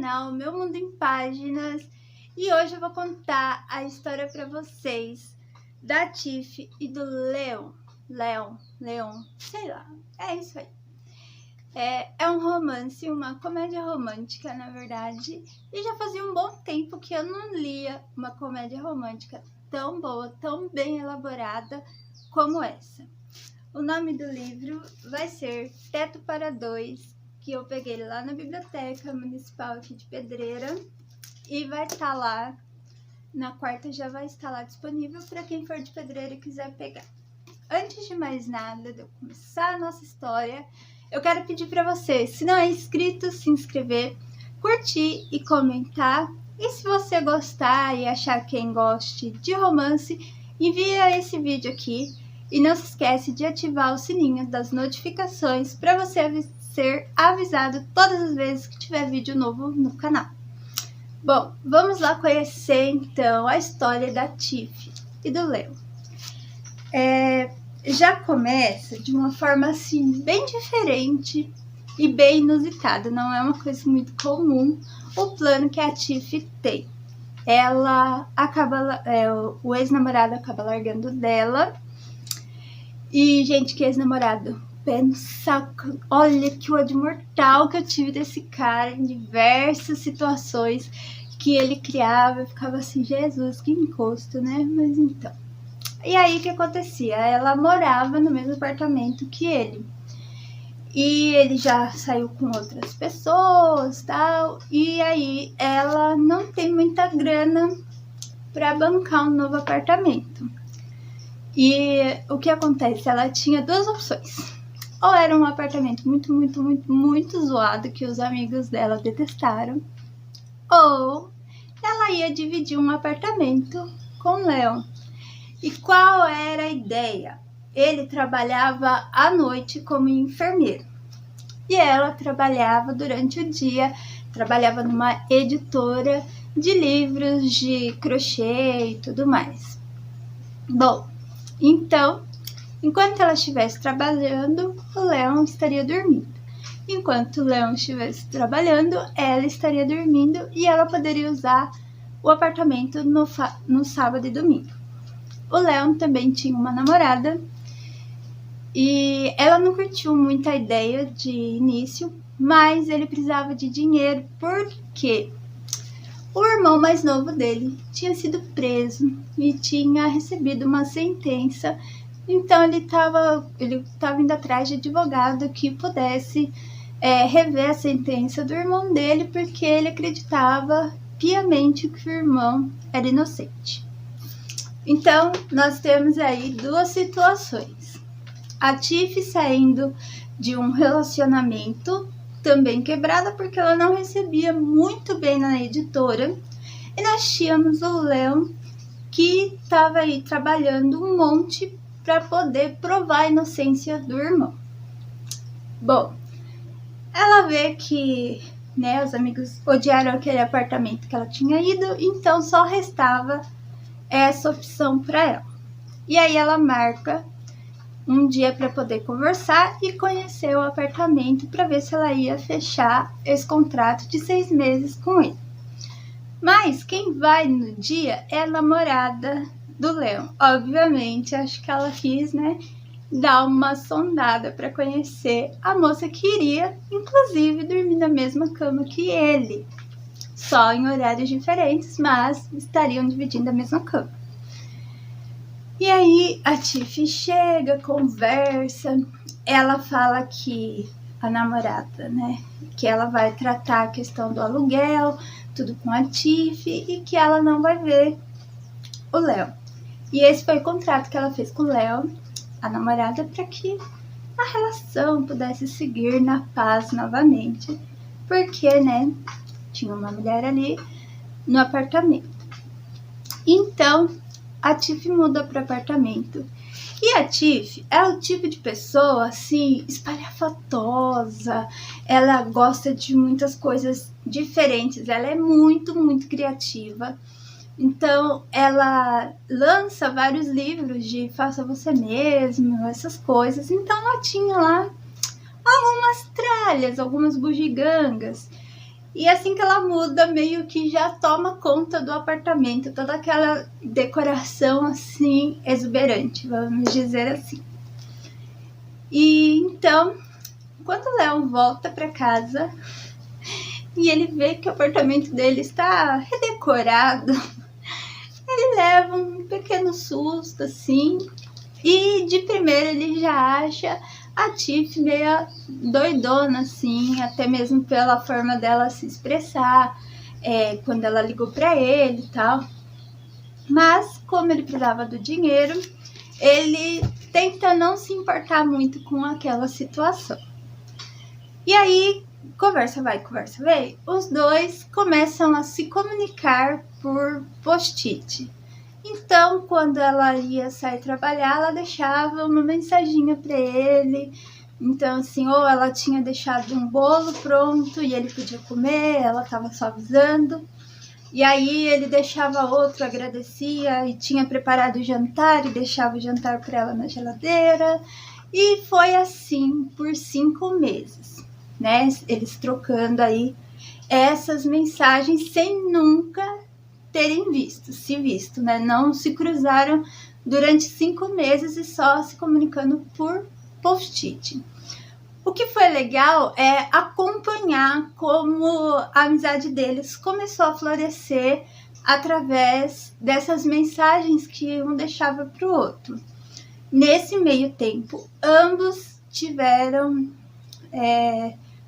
canal Meu Mundo em Páginas e hoje eu vou contar a história para vocês da Tiff e do Leon, sei lá, é isso aí. É um romance, uma comédia romântica, na verdade, e já fazia um bom tempo que eu não lia uma comédia romântica tão boa, tão bem elaborada como essa. O nome do livro vai ser Teto para Dois, que eu peguei lá na Biblioteca Municipal aqui de Pedreira e vai estar lá, na quarta já vai estar lá disponível para quem for de Pedreira e quiser pegar. Antes de mais nada, de eu começar a nossa história, eu quero pedir para você, se não é inscrito, se inscrever, curtir e comentar. E se você gostar e achar quem goste de romance, envia esse vídeo aqui. E não se esquece de ativar o sininho das notificações para você ser avisado todas as vezes que tiver vídeo novo no canal. Bom, vamos lá conhecer então a história da Tiff e do Leon. Já começa de uma forma assim bem diferente e bem inusitada. Não é uma coisa muito comum o plano que a Tiff tem. Ela acaba, o ex-namorado acaba largando dela. E, gente, que ex-namorado, pé no saco. Olha que ódio mortal que eu tive desse cara em diversas situações que ele criava. Eu ficava assim, Jesus, que encosto, né? Mas então. E aí, o que acontecia? Ela morava no mesmo apartamento que ele. E ele já saiu com outras pessoas, tal. E aí, ela não tem muita grana para bancar um novo apartamento. E o que acontece? Ela tinha duas opções. Ou era um apartamento muito zoado que os amigos dela detestaram. Ou ela ia dividir um apartamento com o Leon. E qual era a ideia? Ele trabalhava à noite como enfermeiro. E ela trabalhava durante o dia, trabalhava numa editora de livros de crochê e tudo mais. Bom, então, enquanto ela estivesse trabalhando, o Leon estaria dormindo. Enquanto o Leon estivesse trabalhando, ela estaria dormindo e ela poderia usar o apartamento no sábado e domingo. O Leon também tinha uma namorada e ela não curtiu muito a ideia de início, mas ele precisava de dinheiro porque o irmão mais novo dele tinha sido preso e tinha recebido uma sentença. Então ele estava indo atrás de advogado que pudesse rever a sentença do irmão dele, porque ele acreditava piamente que o irmão era inocente. Então nós temos aí duas situações. A Tiff saindo de um relacionamento também quebrada porque ela não recebia muito bem na editora. E nós tínhamos o Leon que estava aí trabalhando um monte para poder provar a inocência do irmão. Bom, ela vê que os amigos odiaram aquele apartamento que ela tinha ido, então só restava essa opção para ela. E aí ela marca um dia para poder conversar e conhecer o apartamento para ver se ela ia fechar esse contrato de 6 meses com ele. Mas quem vai no dia é a namorada do Leon. Obviamente, acho que ela quis, dar uma sondada para conhecer a moça que iria, inclusive, dormir na mesma cama que ele. Só em horários diferentes, mas estariam dividindo a mesma cama. E aí a Tiff chega, conversa, ela fala que a namorada, que ela vai tratar a questão do aluguel, tudo com a Tiff e que ela não vai ver o Leon. E esse foi o contrato que ela fez com o Leon, a namorada, para que a relação pudesse seguir na paz novamente, porque, tinha uma mulher ali no apartamento. Então, a Tiff muda para o apartamento. E a Tiff é o tipo de pessoa, assim, espalhafatosa. Ela gosta de muitas coisas diferentes. Ela é muito criativa. Então, ela lança vários livros de faça você mesmo, essas coisas. Então, ela tinha lá algumas tralhas, algumas bugigangas. E assim que ela muda, meio que já toma conta do apartamento, toda aquela decoração assim exuberante, vamos dizer assim. E então, quando o Leon volta para casa e ele vê que o apartamento dele está redecorado, ele leva um pequeno susto assim, e de primeira ele já acha a Tiff meio doidona, assim, até mesmo pela forma dela se expressar, quando ela ligou para ele e tal. Mas, como ele precisava do dinheiro, ele tenta não se importar muito com aquela situação. E aí, conversa vai, conversa vem, os dois começam a se comunicar por post-it. Então, quando ela ia sair trabalhar, ela deixava uma mensaginha para ele. Então, assim, ou ela tinha deixado um bolo pronto e ele podia comer, ela estava só avisando. E aí ele deixava outro, agradecia e tinha preparado o jantar e deixava o jantar para ela na geladeira. E foi assim por 5 meses, né? Eles trocando aí essas mensagens sem nunca terem se visto, né? Não se cruzaram durante 5 meses e só se comunicando por post-it. O que foi legal é acompanhar como a amizade deles começou a florescer através dessas mensagens que um deixava para o outro. Nesse meio tempo, ambos tiveram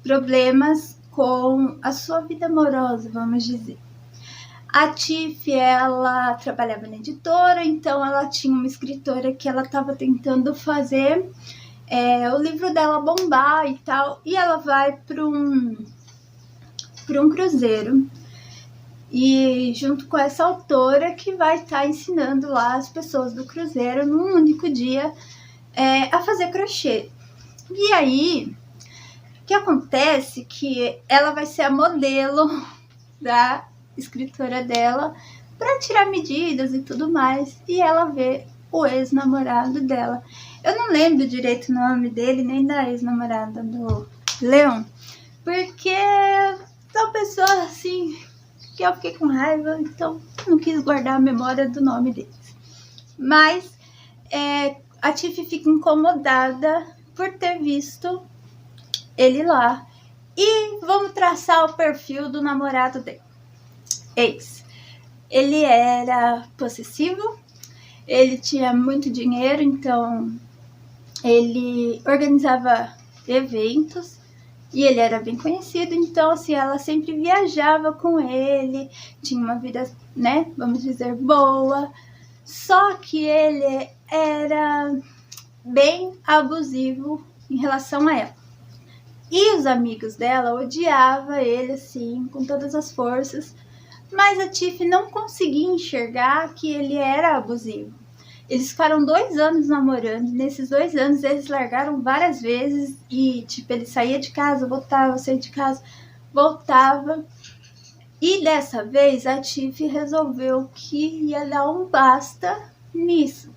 problemas com a sua vida amorosa, vamos dizer. A Tiff, ela trabalhava na editora, então ela tinha uma escritora que ela estava tentando fazer o livro dela bombar e tal, e ela vai para um cruzeiro, e junto com essa autora que vai estar ensinando lá as pessoas do cruzeiro num único dia a fazer crochê. E aí, o que acontece que ela vai ser a modelo da escritora dela para tirar medidas e tudo mais, e ela vê o ex-namorado dela. Eu não lembro direito o nome dele, nem da ex-namorada do Leon, porque são pessoas assim que eu fiquei com raiva, então não quis guardar a memória do nome deles. Mas a Tiff fica incomodada por ter visto ele lá. E vamos traçar o perfil do namorado dele. Ele era possessivo, ele tinha muito dinheiro, então ele organizava eventos e ele era bem conhecido, então assim, ela sempre viajava com ele, tinha uma vida, né, vamos dizer, boa, só que ele era bem abusivo em relação a ela. E os amigos dela odiavam ele, assim, com todas as forças, mas a Tiff não conseguia enxergar que ele era abusivo. Eles ficaram 2 anos namorando, nesses 2 anos eles largaram várias vezes e, tipo, ele saía de casa, voltava, saía de casa, voltava. E dessa vez a Tiff resolveu que ia dar um basta nisso.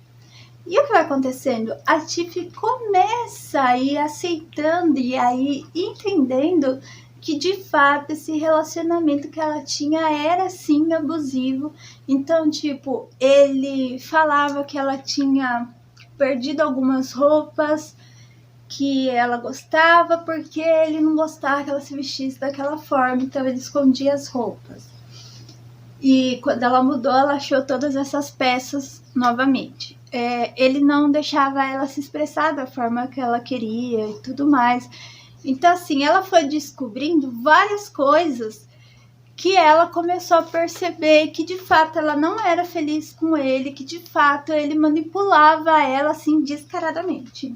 E o que vai acontecendo? A Tiff começa a ir aceitando e aí entendendo que de fato esse relacionamento que ela tinha era sim abusivo. Então, tipo, ele falava que ela tinha perdido algumas roupas que ela gostava porque ele não gostava que ela se vestisse daquela forma, então ele escondia as roupas. E quando ela mudou, ela achou todas essas peças novamente. Ele não deixava ela se expressar da forma que ela queria e tudo mais. Então, assim, ela foi descobrindo várias coisas que ela começou a perceber que, de fato, ela não era feliz com ele, que, de fato, ele manipulava ela, assim, descaradamente.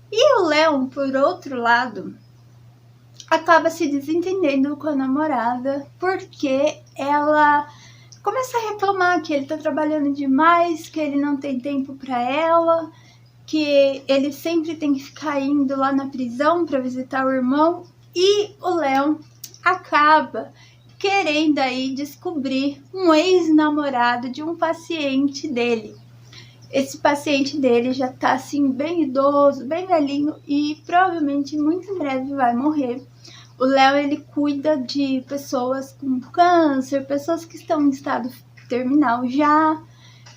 E o Leon, por outro lado, acaba se desentendendo com a namorada, porque ela começa a reclamar que ele tá trabalhando demais, que ele não tem tempo para ela, que ele sempre tem que ficar indo lá na prisão para visitar o irmão, e o Leon acaba querendo aí descobrir um ex-namorado de um paciente dele. Esse paciente dele já tá assim bem idoso, bem velhinho e provavelmente muito em breve vai morrer. O Léo, ele cuida de pessoas com câncer, pessoas que estão em estado terminal já.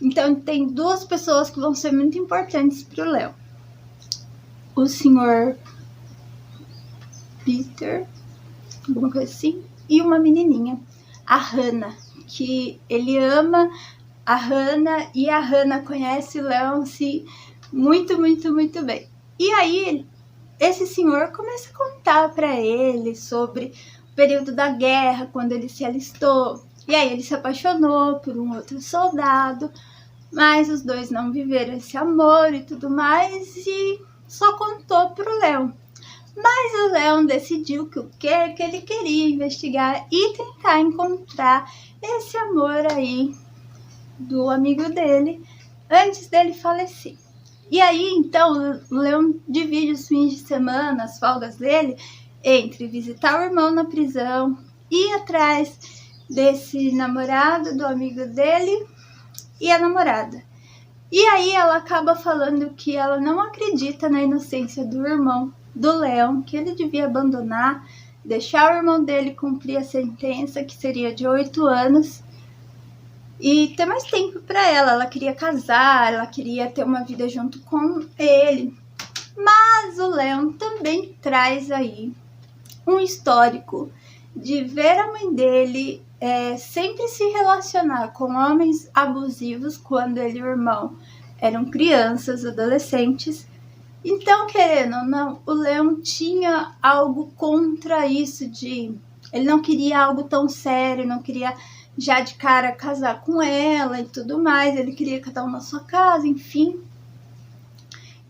Então, tem duas pessoas que vão ser muito importantes para o Léo. O senhor Peter, alguma coisa assim, e uma menininha, a Hannah, que ele ama a Hannah e a Hannah conhece o Léo assim, muito, muito, muito bem. E aí, esse senhor começa a contar para ele sobre o período da guerra, quando ele se alistou. E aí ele se apaixonou por um outro soldado, mas os dois não viveram esse amor e tudo mais, e só contou pro Léo. Mas o Léo decidiu que o quê? Que ele queria investigar e tentar encontrar esse amor aí do amigo dele antes dele falecer. E aí, então, o Léo divide os fins de semana, as folgas dele, entre visitar o irmão na prisão, ir atrás desse namorado do amigo dele e a namorada. E aí ela acaba falando que ela não acredita na inocência do irmão do Léo, que ele devia abandonar, deixar o irmão dele cumprir a sentença, que seria de 8 anos, e ter mais tempo para ela. Ela queria casar, ela queria ter uma vida junto com ele. Mas o Léo também traz aí um histórico de ver a mãe dele sempre se relacionar com homens abusivos quando ele e o irmão eram crianças, adolescentes. Então, querendo ou não, o Léo tinha algo contra isso ele não queria algo tão sério, não queria já de cara casar com ela e tudo mais, ele queria cada um na sua casa, enfim.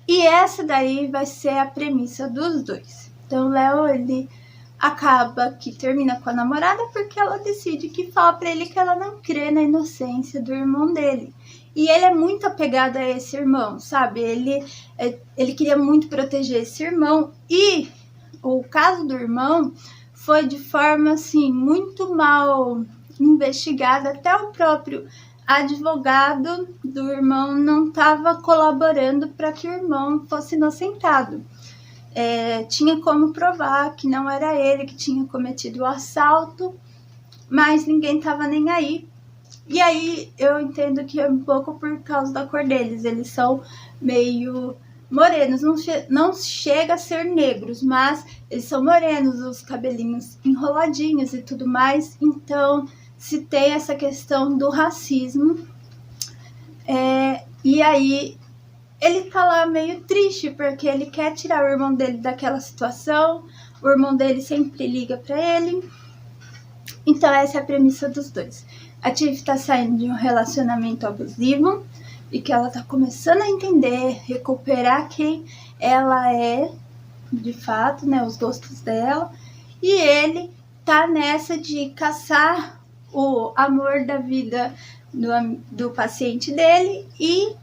E essa daí vai ser a premissa dos dois. Então, o Léo, ele acaba que termina com a namorada porque ela decide que fala pra ele que ela não crê na inocência do irmão dele. E ele é muito apegado a esse irmão, sabe? Ele queria muito proteger esse irmão. E o caso do irmão foi de forma, assim, muito mal investigada. Até o próprio advogado do irmão não estava colaborando para que o irmão fosse inocentado. Tinha como provar que não era ele que tinha cometido o assalto, mas ninguém estava nem aí. E aí eu entendo que é um pouco por causa da cor deles. Eles são meio morenos, não chega a ser negros, mas eles são morenos, os cabelinhos enroladinhos e tudo mais. Então se tem essa questão do racismo. E aí ele tá lá meio triste porque ele quer tirar o irmão dele daquela situação. O irmão dele sempre liga pra ele. Então essa é a premissa dos dois. A Tiff tá saindo de um relacionamento abusivo e que ela tá começando a entender, recuperar quem ela é de fato, né, os gostos dela. E ele tá nessa de caçar o amor da vida do paciente dele e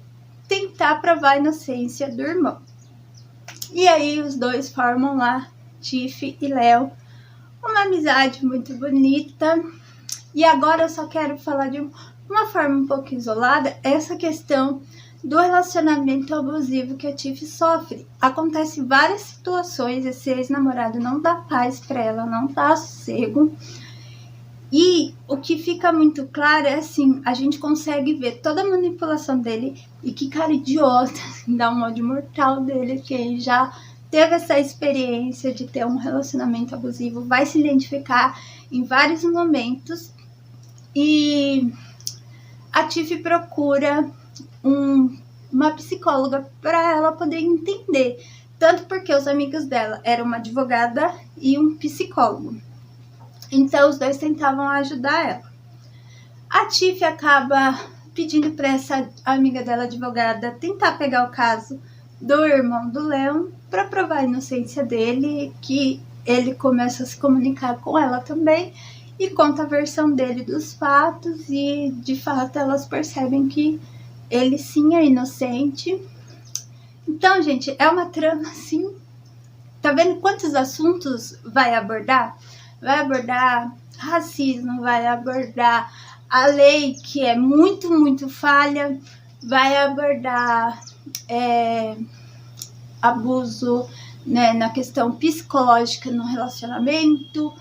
tentar provar a inocência do irmão. E aí os dois formam lá, Tiff e Léo, uma amizade muito bonita. E agora eu só quero falar de uma forma um pouco isolada essa questão do relacionamento abusivo que a Tiff sofre. Acontece várias situações, esse ex-namorado não dá paz pra ela, não dá sossego. E o que fica muito claro é assim, a gente consegue ver toda a manipulação dele e que cara idiota, assim, dá um ódio mortal dele, que já teve essa experiência de ter um relacionamento abusivo, vai se identificar em vários momentos. E a Tiff procura uma psicóloga para ela poder entender, tanto porque os amigos dela eram uma advogada e um psicólogo. Então os dois tentavam ajudar ela. A Tiff acaba pedindo para essa amiga dela, advogada, tentar pegar o caso do irmão do Léo para provar a inocência dele, que ele começa a se comunicar com ela também e conta a versão dele dos fatos, e de fato elas percebem que ele sim é inocente. Então, gente, é uma trama assim. Tá vendo quantos assuntos vai abordar? Vai abordar racismo, vai abordar a lei, que é muito, muito falha, vai abordar abuso né, na questão psicológica no relacionamento,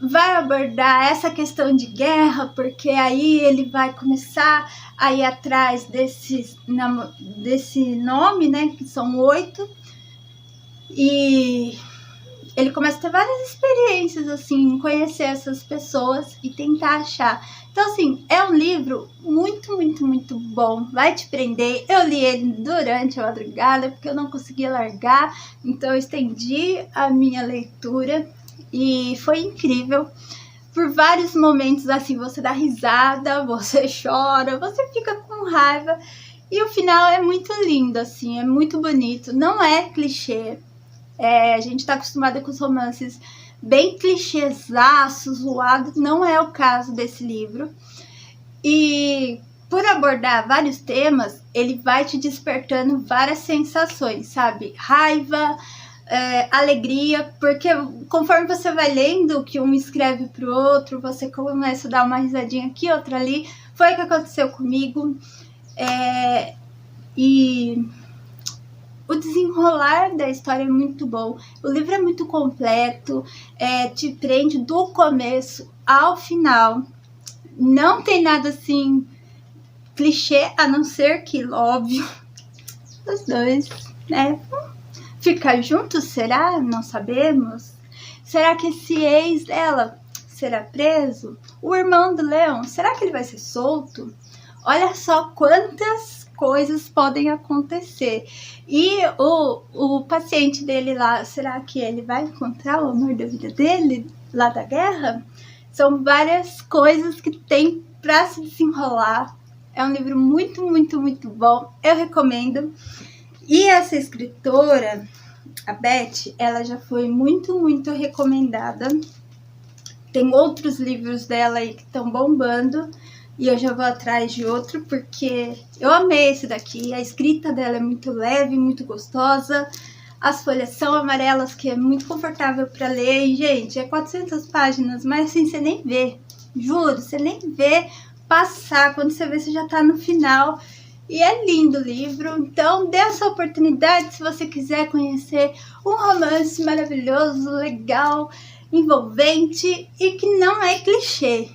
vai abordar essa questão de guerra, porque aí ele vai começar a ir atrás desse nome, né, que são 8, e ele começa a ter várias experiências, assim, conhecer essas pessoas e tentar achar. Então, assim, é um livro muito, muito, muito bom, vai te prender. Eu li ele durante a madrugada, porque eu não conseguia largar, então eu estendi a minha leitura e foi incrível. Por vários momentos, assim, você dá risada, você chora, você fica com raiva, e o final é muito lindo, assim, é muito bonito, não é clichê. A gente tá acostumada com os romances bem clichêzaços, zoados, não é o caso desse livro. E por abordar vários temas, ele vai te despertando várias sensações, sabe? Raiva, alegria, porque conforme você vai lendo, que um escreve pro outro, você começa a dar uma risadinha aqui, outra ali. Foi o que aconteceu comigo. E o desenrolar da história é muito bom. O livro é muito completo, te prende do começo ao final. Não tem nada assim clichê, a não ser que, óbvio, os dois, né, ficar juntos, será? Não sabemos. Será que esse ex dela será preso? O irmão do Leon, será que ele vai ser solto? Olha só quantas coisas podem acontecer. E o paciente dele lá, será que ele vai encontrar o amor da vida dele lá da guerra? São várias coisas que tem para se desenrolar. É um livro muito, muito, muito bom. Eu recomendo. E essa escritora, a Beth, ela já foi muito, muito recomendada. Tem outros livros dela aí que estão bombando. E eu já vou atrás de outro, porque eu amei esse daqui. A escrita dela é muito leve, muito gostosa. As folhas são amarelas, que é muito confortável para ler. E, gente, é 400 páginas, mas assim, você nem vê. Juro, você nem vê passar. Quando você vê, você já tá no final. E é lindo o livro. Então, dê essa oportunidade se você quiser conhecer um romance maravilhoso, legal, envolvente e que não é clichê.